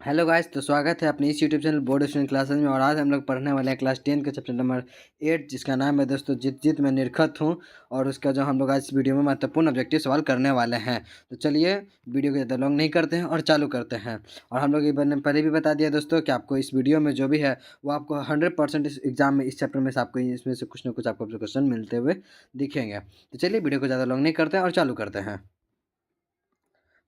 Hello guys, तो स्वागत है अपने इस YouTube channel board student classes में। और आज हम लोग पढ़ने वाले हैं क्लास 10 के चैप्टर नंबर 8, जिसका नाम है दोस्तों जित जित में निरखत हूँ। और उसका जो हम लोग आज इस वीडियो में महत्वपूर्ण ऑब्जेक्टिव सवाल करने वाले हैं। तो चलिए वीडियो को ज़्यादा लॉन्ग नहीं करते हैं और चालू करते हैं। और हम लोग ये पहले भी बता दिया दोस्तों कि आपको इस वीडियो में जो भी है वो आपको 100% इस एग्जाम में इस चैप्टर में से आपको इसमें से कुछ ना कुछ आपको क्वेश्चन मिलते हुए दिखेंगे। तो चलिए वीडियो को ज़्यादा लॉन्ग नहीं करते हैं और चालू करते हैं।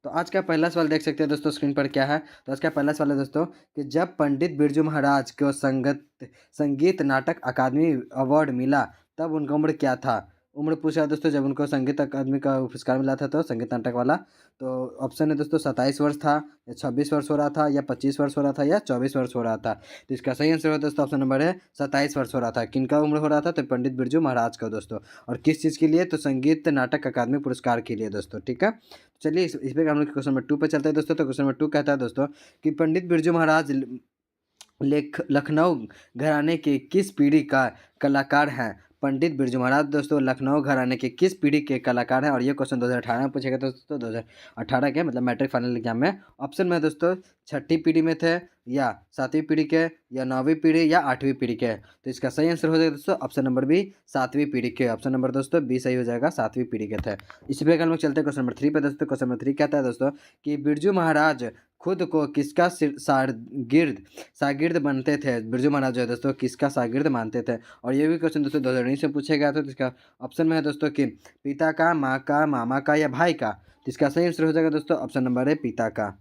तो आज का पहला सवाल देख सकते हैं दोस्तों स्क्रीन पर क्या है। तो आज का पहला सवाल है दोस्तों कि जब पंडित बिरजू महाराज को संगीत नाटक अकादमी अवार्ड मिला तब उनका उम्र क्या था। उम्र पूछा है दोस्तों जब उनको संगीत अकादमी का पुरस्कार मिला था, तो संगीत नाटक वाला। तो ऑप्शन है दोस्तों 27 वर्ष था, या 26 वर्ष हो रहा था, या 25 वर्ष हो रहा था, या 24 वर्ष हो रहा था। तो इसका सही आंसर है दोस्तों ऑप्शन नंबर है 27 वर्ष हो रहा था। किनका उम्र हो रहा था? तो पंडित बिरजू महाराज का दोस्तों। और किस चीज़ के लिए? तो संगीत नाटक अकादमी पुरस्कार के लिए दोस्तों। ठीक है, चलिए इस पे हम लोग क्वेश्चन नंबर 2 पे चलते हैं दोस्तों। तो क्वेश्चन नंबर 2 कहता है दोस्तों कि पंडित बिरजू महाराज लखनऊ घराने के किस पीढ़ी का कलाकार हैं। पंडित बिरजू महाराज दोस्तों लखनऊ घराने के किस पीढ़ी के कलाकार हैं। और ये क्वेश्चन 2018 में पूछेगा दोस्तों, 2018 के मतलब मैट्रिक फाइनल एग्जाम में। ऑप्शन में दोस्तों छठी पीढ़ी में थे, या सातवीं पीढ़ी के, या नौवीं पीढ़ी, या आठवीं पीढ़ी के। तो इसका सही आंसर हो जाएगा दोस्तों ऑप्शन नंबर बी, सातवीं पीढ़ी के। ऑप्शन नंबर दोस्तों बी सही हो जाएगा, सातवीं पीढ़ी के थे। इसी पे हम लोग चलते हैं क्वेश्चन नंबर 3 पे दोस्तों। क्वेश्चन नंबर 3 कहता है दोस्तों कि बिरजू महाराज खुद को किसका शागिर्द बनते थे। बिरजू महाराज जो है दोस्तों किसका शागिर्द मानते थे। और ये भी क्वेश्चन दोस्तों 2019 से पूछा गया था। तो इसका ऑप्शन में है दोस्तों कि पिता का, माँ का, मामा का, या भाई का। तो इसका सही आंसर हो जाएगा दोस्तों ऑप्शन नंबर है पिता का।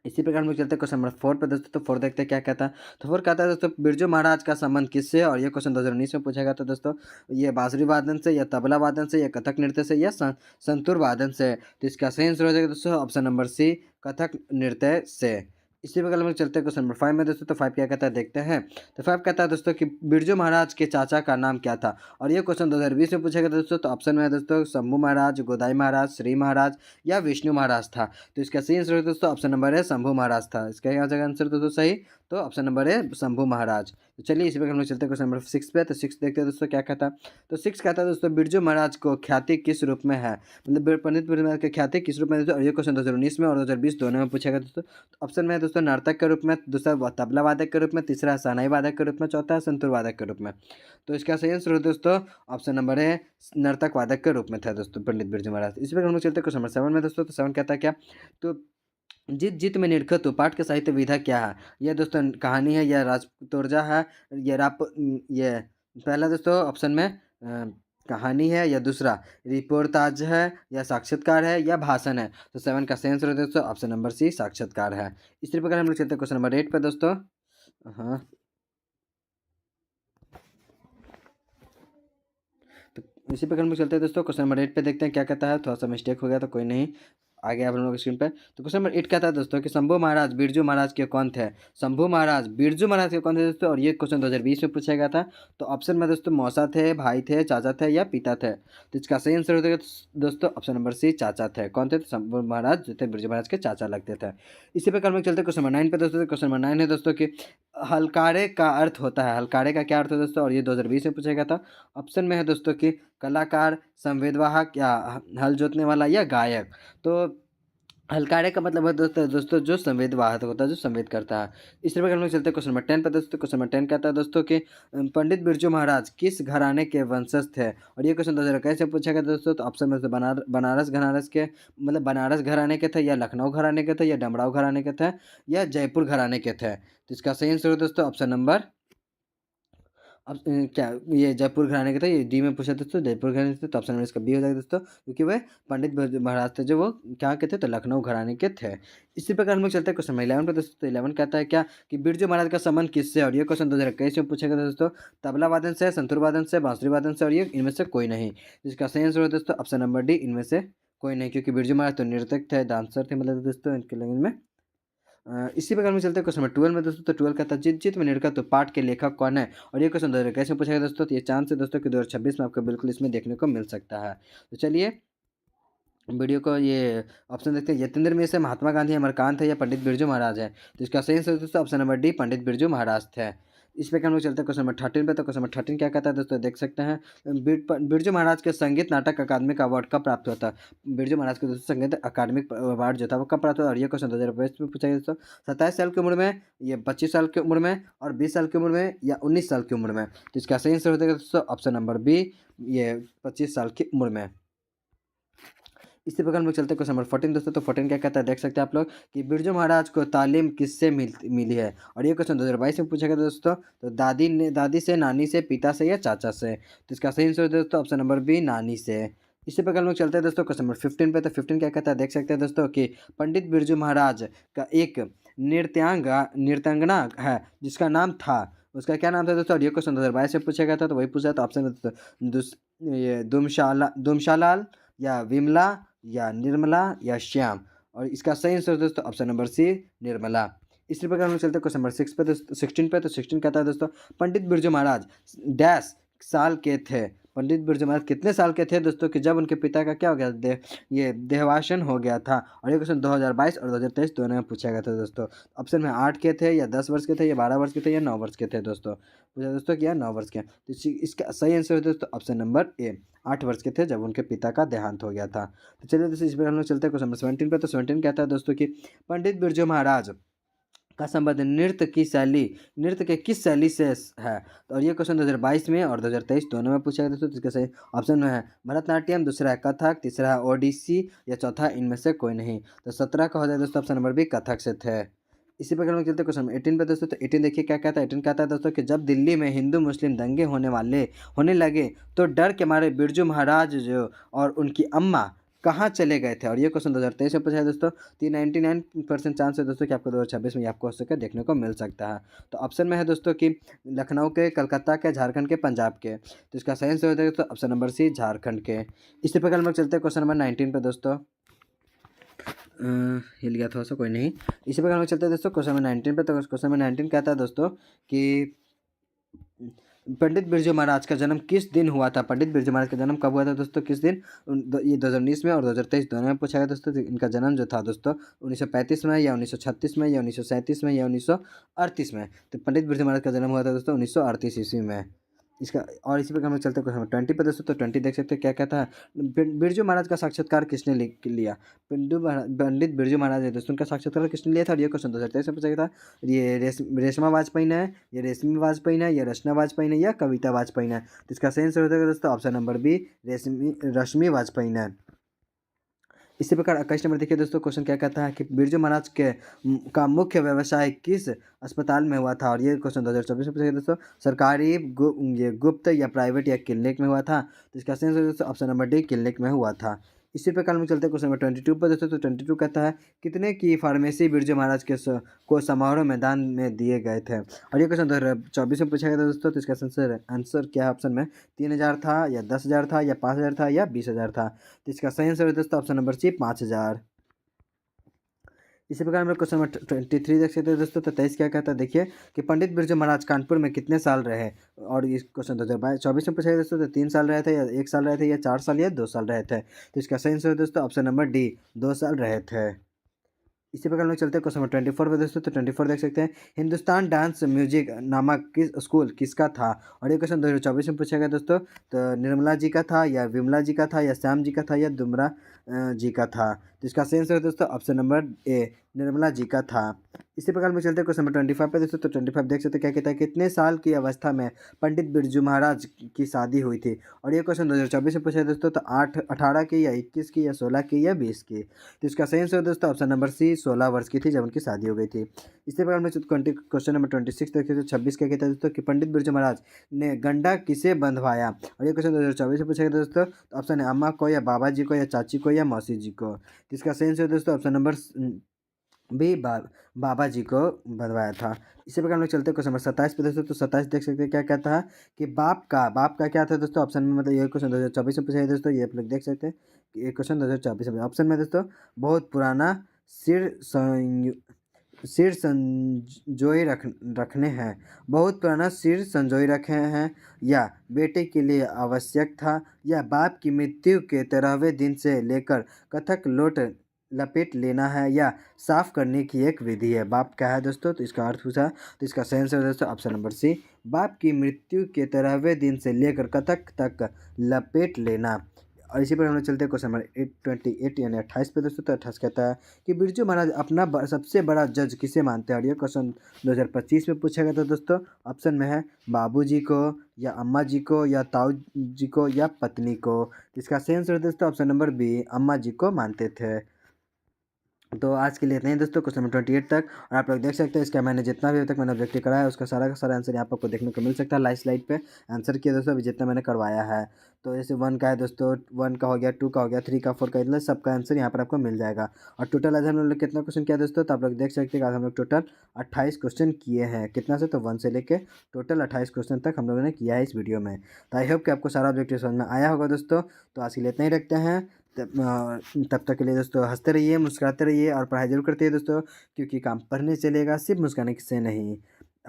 इसी प्रकार हम लोग चलते हैं क्वेश्चन नंबर 4 पे दोस्तों। तो 4 देखते हैं क्या कहता है। तो 4 कहता है दोस्तों बिरजू महाराज का संबंध किससे। और ये क्वेश्चन 2019 में पूछा गया था दोस्तों। ये बांसुरी वादन से, या तबला वादन से, या कथक नृत्य से, या संतूर वादन से। तो इसका सही आंसर हो जाएगा दोस्तों ऑप्शन नंबर सी, कथक नृत्य से। इसी प्रकार हम लोग चलते हैं क्वेश्चन नंबर 5 में दोस्तों। तो 5 क्या कहता है देखते हैं। तो 5 कहता है दोस्तों कि बिरजू महाराज के चाचा का नाम क्या था। और ये क्वेश्चन 2020 में पूछा गया था दोस्तों। तो ऑप्शन में है दोस्तों शंभू महाराज, गोदाई महाराज, श्री महाराज, या विष्णु महाराज था। तो इसका सही आंसर है दोस्तों ऑप्शन नंबर है शंभू महाराज था। इसका क्या जगह आंसर दोस्तों सही, तो ऑप्शन नंबर है शंभू महाराज। तो चलिए इसी पर हम लोग चलते हैं क्वेश्चन नंबर 6 पे। तो 6 देखते हैं दोस्तों क्या कहता है। तो 6 कहता है दोस्तों बिरजू महाराज को ख्याति किस रूप में है। मतलब पंडित बिरजू महाराज की ख्याति किस रूप में है दोस्तों। और ये क्वेश्चन 2019 में और 2020 दोनों में पूछा गया दोस्तों। तो ऑप्शन में है दोस्तों नर्तक के रूप में, दूसरा तबला वादक के रूप में, तीसरा शहनाई वादक के रूप में, चौथा संतूर वादक के रूप में। तो इसका सही आंसर हो दोस्तों ऑप्शन नंबर है नर्तक वादक के रूप में था दोस्तों पंडित बिरजू महाराज। इसी पर हम लोग चलते हैं क्वेश्चन नंबर 7 में दोस्तों। तो 7 कहता है क्या। तो जित जित में निरखत हो पाठ के साहित्य विधा क्या है। यह दोस्तों कहानी है, या राजतोरजा है, ये पहला दोस्तों ऑप्शन में कहानी है, या दूसरा रिपोर्टाज है, या साक्षात्कार है, या भाषण है। तो 7 का सही आंसर है दोस्तों ऑप्शन नंबर सी, साक्षात्कार है। इसी प्रकार हम लोग चलते हैं क्वेश्चन नंबर 8 पे दोस्तों। हाँ, तो इसी प्रकार हम लोग चलते हैं दोस्तों क्वेश्चन नंबर 8 पे देखते हैं क्या कहता है। थोड़ा सा मिस्टेक हो गया तो कोई नहीं, आ गया आप लोगों की स्क्रीन पे। तो क्वेश्चन नंबर 8 कहता है दोस्तों कि शंभू महाराज बिरजू महाराज के कौन थे। शंभू महाराज बिरजू महाराज के कौन थे दोस्तों। और ये क्वेश्चन 2020 में पूछा गया था। तो ऑप्शन में दोस्तों मौसा थे, भाई थे, चाचा थे, या पिता थे। तो इसका सही आंसर हो जाएगा दोस्तों ऑप्शन नंबर सी, चाचा थे। कौन थे? तो शंभू महाराज जो थे बिरजू महाराज के चाचा लगते थे। इसी प्रकार हम लोग चलते हैं क्वेश्चन नंबर 9 पे दोस्तों। क्वेश्चन नंबर 9 है दोस्तों कि हलकारे का अर्थ होता है। हलकारे का क्या अर्थ है दोस्तों। और ये 2020 में पूछा गया था। ऑप्शन में है दोस्तों कि कलाकार, संवेदवाहक, या हल जोतने वाला, या गायक। तो हलकारे का मतलब है दोस्तों जो संवेद वाहक होता है, जो संवेद करता है। इस प्रकार हम लोग चलते हैं क्वेश्चन नंबर 10 पर दोस्तों। क्वेश्चन नंबर 10 कहता है दोस्तों कि पंडित बिरजू महाराज किस घराने के वंशज थे। और ये क्वेश्चन 2021 से पूछा गया दोस्तों। तो ऑप्शन में से बनारस घराने के, मतलब बनारस घराने के थे, या लखनऊ घराने के थे, या डमराव घराने के थे, या जयपुर घराने के थे। तो इसका सही आंसर हो दोस्तों ऑप्शन नंबर, अब क्या ये जयपुर घराने के थे। ये डी में पूछा दोस्तों जयपुर घराने थे। तो ऑप्शन नंबर इसका बी हो जाएगा दोस्तों, क्योंकि वह पंडित बिरजू महाराज थे जो वो क्या के थे, तो लखनऊ घराने के थे। इसी प्रकार हम लोग चलते हैं क्वेश्चन नंबर 11 पे दोस्तों। तो 11 कहता है क्या कि बिरजू महाराज का संबंध किससे। और ये क्वेश्चन 2021 में पूछा गया दोस्तों। तबला वादन से, संतूर वादन से, बांसुरी वादन से, और ये इनमें से कोई नहीं। इसका सही आंसर हो दोस्तों ऑप्शन नंबर डी, इनमें से कोई नहीं। क्योंकि बिरजू महाराज तो नर्तक थे, डांसर थे, मतलब दोस्तों इनके लैंग्वेज में। इसी प्रकार में चलते हैं क्वेश्चन नंबर 12 में दोस्तों। तो 12 का था जित जित में निरखत तो पाठ के लेखक कौन है। और ये क्वेश्चन 2021 में पूछा गया दोस्तों। तो ये चांस है दोस्तों कि 2026 में आपको बिल्कुल इसमें देखने को मिल सकता है। तो चलिए वीडियो को ये ऑप्शन देखते हैं। यतेंद्र में से महात्मा गांधी, अमरकांत है, या पंडित बिरजू महाराज है। तो इसका सही आंसर दोस्तों option number D, Pandit Birju Maharaj थे। इस पे हम लोग चलते हैं क्वेश्चन नंबर 13 पे। तो क्वेश्चन नंबर 13 क्या कहता है दोस्तों, देख सकते हैं। बिरजू महाराज के संगीत नाटक अकादमी का अवार्ड कब प्राप्त हुआ था? बिरजू महाराज को दोस्तों संगीत अकादमी अवार्ड जो था वो कब प्राप्त हुआ? और ये क्वेश्चन 2022 में पूछा गया दोस्तों। 27 साल की उम्र में, या 25 साल की उम्र में, और 20 साल की उम्र में, या 19 साल की उम्र में? तो इसका सही आंसर हो जाएगा दोस्तों ऑप्शन नंबर बी, ये 25 साल की उम्र में। इसी प्रकार हम लोग चलते हैं क्वेश्चन नंबर 14 दोस्तों। तो 14 क्या कहता है, देख सकते हैं आप लोग कि बिरजू महाराज को तालीम किससे मिली है? और ये क्वेश्चन 2022 में पूछा गया दोस्तों। तो दादी से, नानी से, पिता से, या चाचा से? तो इसका सही आंसर है दोस्तों ऑप्शन नंबर बी, नानी से। इसी प्रकार हम लोग चलते हैं दोस्तों क्वेश्चन नंबर 15 पे। तो 15 क्या कहता है, देख सकते हैं दोस्तों कि पंडित बिरजू महाराज का एक नृत्यांगना है जिसका नाम था, उसका क्या नाम था दोस्तों? और ये क्वेश्चन 2022 में पूछा गया था, तो वही पूछा था ऑप्शन ये दुमशालाल, या विमला, या निर्मला, या श्याम? और इसका सही आंसर दोस्तों ऑप्शन नंबर सी, निर्मला। इसी प्रकार हम लोग चलते हैं क्वेश्चन नंबर 6 पे दोस्तों, 16 पे। तो 16 कहता है दोस्तों, पंडित बिरजू महाराज डैश साल के थे? पंडित बिरजू महाराज कितने साल के थे दोस्तों कि जब उनके पिता का क्या हो गया, ये देहावसान हो गया था? और ये क्वेश्चन 2022 और 2023 दोनों में पूछा गया था दोस्तों। ऑप्शन में 8 के थे, या 10 वर्ष के थे, या 12 वर्ष के थे, या 9 वर्ष के थे दोस्तों? पूछा दोस्तों कि 9 वर्ष के। तो इसका सही आंसर है दोस्तों ऑप्शन नंबर ए, 8 वर्ष के थे जब उनके पिता का देहांत हो गया था। तो चलिए दोस्तों इस पर हम लोग चलते हैं क्वेश्चन नंबर 17 पे। तो 17 कहता है दोस्तों कि पंडित बिरजू महाराज का संबंध नृत्य के किस शैली से है? तो और ये क्वेश्चन 2022 में और 2023 दोनों में पूछा गया दोस्तों। तो इसका सही ऑप्शन में है भरतनाट्यम, दूसरा है कथक, तीसरा है ओडिसी, या चौथा इनमें से कोई नहीं? तो 17 का हो जाए दोस्तों ऑप्शन नंबर बी, कथक से थे। इसी प्रकार हम चलते हैं क्वेश्चन 18 पे दोस्तों। तो 18 देखिए क्या कहता है। 18 कहता है दोस्तों कि जब दिल्ली में हिंदू मुस्लिम दंगे होने लगे तो डर के मारे बिरजू महाराज जो और उनकी अम्मा कहाँ चले गए थे? और ये क्वेश्चन 2023 में पूछा है दोस्तों। तो 99% चांस है दोस्तों कि आपको 2026 में आपको हो सके देखने को मिल सकता है। तो ऑप्शन में है दोस्तों कि लखनऊ के, कलकत्ता के, झारखंड के, पंजाब के? तो इसका सही आंसर हो जाएगा दोस्तों ऑप्शन नंबर सी, झारखंड के। इसी प्रकार हम लोग चलते हैं क्वेश्चन नंबर 19 पे दोस्तों। हिल गया थोड़ा सा, कोई नहीं। इसी प्रकार हम लोग चलते हैं दोस्तों क्वेश्चन नंबर 19 पे। तो क्वेश्चन नंबर 19 कहता है दोस्तों कि पंडित बिरजू महाराज का जन्म किस दिन हुआ था? पंडित बिरजू महाराज का जन्म कब हुआ था दोस्तों, किस दिन? ये 2019 में और 2023 दोनों में पूछा गया दोस्तों। तो इनका जन्म जो था दोस्तों 1935 में, या 1936 में, या 1937 में, या 1938 में? तो पंडित बिरजू महाराज का जन्म हुआ था दोस्तों 1938 ईस्वी में। इसका और इसी प्रकार हम लोग चलते हैं क्वेश्चन 20 पे दोस्तों। तो 20 देख सकते हैं क्या कहता है, बिरजू महाराज का साक्षात्कार किसने लिया? पंडित बिरजू महाराज है दोस्तों, उनका साक्षात्कार किसने लिया था? और ये क्वेश्चन 2023 में पूछा गया था। ये रेशमा वाजपेयी ने, ये रेशमी वाजपेयी ने, या रचना वाजपेयी ने, या कविता वाजपेयी ने? तो इसका सही आंसर हो जाएगा दोस्तों ऑप्शन नंबर बी, रश्मि वाजपेयी ने। इसी प्रकार 21 नंबर देखिए दोस्तों, क्वेश्चन क्या कहता है कि बिरजू महाराज का मुख्य व्यवसाय किस अस्पताल में हुआ था? और ये क्वेश्चन 2024 में पूछा गया दोस्तों। सरकारी, ये गुप्त, या प्राइवेट, या क्लिनिक में हुआ था? तो इसका सही आंसर दोस्तों ऑप्शन नंबर डी, क्लिनिक में हुआ था। इसी प्रकार हम चलते हैं क्वेश्चन नंबर 22 पर दोस्तों। तो 22 कहता है कितने की फार्मेसी बिरजू महाराज को समारोह में दान में दिए गए थे? और ये क्वेश्चन 2024 में पूछा गया था दोस्तों। तो इसका आंसर क्या है ऑप्शन में? 3000 था, या 10,000 था, या 5,000 था, या 20,000 था? तो इसका सही आंसर है दोस्तों ऑप्शन नंबर सी, 5,000। इसी प्रकार हम लोग क्वेश्चन नंबर 23 देख सकते हैं दोस्तों। तो 23 क्या कहता है देखिए कि पंडित बिरजू महाराज कानपुर में कितने साल रहे? और इस क्वेश्चन 2024 में पूछा गया दोस्तों। तो 3 साल रहे थे, या 1 साल रहे थे, या 4 साल, या 2 साल रहे थे? तो इसका सही आंसर है दोस्तों ऑप्शन नंबर डी, 2 साल रहे थे। इसी प्रकार हम लोग चलते हैं क्वेश्चन नंबर 24 पे दोस्तों। तो 24 देख सकते हैं, हिंदुस्तान डांस म्यूजिक नामक स्कूल किसका था? और ये क्वेश्चन 2024 में पूछा गया दोस्तों। तो निर्मला जी का था, या विमला जी का था, या श्याम जी का था, या दुमरा जी का था? तो इसका सही आंसर है दोस्तों option number A, Nirmala ji का था। इसी प्रकार हम लोग चलते हैं क्वेश्चन नंबर 25 पे दोस्तों। तो 25 देख सकते हैं क्या कहता है, कितने साल की अवस्था में पंडित बिरजू महाराज की शादी हुई थी? और ये क्वेश्चन 2024 में पूछा है दोस्तों। तो 18 की, या 21 की, या 16 की, या 20 की? तो इसका सही आंसर दोस्तों ऑप्शन नंबर सी, 16 वर्ष की थी जब उनकी शादी हो गई थी। इसी प्रकार हम क्वेश्चन नंबर 26 देखते हैं। 26 क्या कहता है दोस्तों कि पंडित बिरजू महाराज ने गंडा किसे बंधवाया? और ये क्वेश्चन 2024 में पूछा गया दोस्तों। तो ऑप्शन है अम्मा को, या बाबा जी को, या चाची को, या मौसी जी को? तो इसका सही आंसर दोस्तों ऑप्शन नंबर बी, बाबा जी को बंधवाया था। इसी प्रकार हम लोग चलते हैं क्वेश्चन नंबर 27 पे दोस्तों। तो 27 देख सकते हैं क्या कहता है कि बाप का क्या था दोस्तों? ऑप्शन में मतलब ये क्वेश्चन 2024 में पूछा है दोस्तों। ये आप लोग देख सकते हैं कि ये क्वेश्चन 2024 में ऑप्शन में दोस्तों, बहुत पुराना सिर संजोए रखने हैं, बहुत पुराना सिर संजोए रखे हैं, या बेटे के लिए आवश्यक था, या बाप की मृत्यु के 13वें दिन से लेकर कथक लपेट लेना है या साफ करने की एक विधि है। बाप क्या है दोस्तों, तो इसका अर्थ पूछा, तो इसका सही आंसर है दोस्तों ऑप्शन नंबर सी, बाप की मृत्यु के 13वें दिन से लेकर कतक तक लपेट लेना। और इसी पर हम लोग चलते हैं क्वेश्चन नंबर 828 यानी 28 पे दोस्तों। तो 28 कहता है कि बिरजू महाराज अपना सबसे बड़ा जज किसे मानते हैं, और ये क्वेश्चन 2025 में पूछा गया था दोस्तों। ऑप्शन में है बाबूजी को, या अम्मा जी को, या ताऊ जी को, या पत्नी को। इसका सही आंसर है दोस्तों ऑप्शन नंबर बी, अम्मा जी को मानते थे। तो आज के लिए इतना ही दोस्तों, क्वेश्चन नंबर 28 तक। और आप लोग देख सकते हैं इसका मैंने जितना भी अभी तक मैंने ऑब्जेक्टिव कराया है उसका सारा का सारा आंसर यहाँ पर आपको देखने को मिल सकता है लाइव स्लाइड पे। आंसर किया दोस्तों अभी जितना मैंने करवाया है। तो जैसे 1 का है दोस्तों, 1 का हो गया, 2 का हो गया, 3 का, 4 का, मतलब सबका आंसर यहाँ पर आपको मिल जाएगा। और टोटल आज हम लोग कितना क्वेश्चन किया दोस्तों, तो आप लोग देख सकते हैं आज हम लोग टोटल 28 क्वेश्चन किए हैं। कितना से, तो 1 से लेके टोटल 28 क्वेश्चन तक हम लोगों ने किया है इस वीडियो में। तो आई होप कि आपको सारा ऑब्जेक्टिव समझ में आया होगा दोस्तों। तो आज के लिए इतना ही रखते हैं। तब तक के लिए दोस्तों हंसते रहिए, मुस्कुराते रहिए और पढ़ाई जरूर करते रहिए दोस्तों, क्योंकि काम पढ़ने चलेगा, सिर्फ मुस्कुराने से नहीं।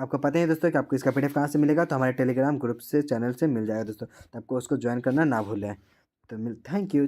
आपको पता है दोस्तों कि आपको इसका पीडीएफ कहाँ से मिलेगा, तो हमारे टेलीग्राम ग्रुप से, चैनल से मिल जाएगा दोस्तों। तो आपको उसको ज्वाइन करना ना भूलें। तो मिल, थैंक यू।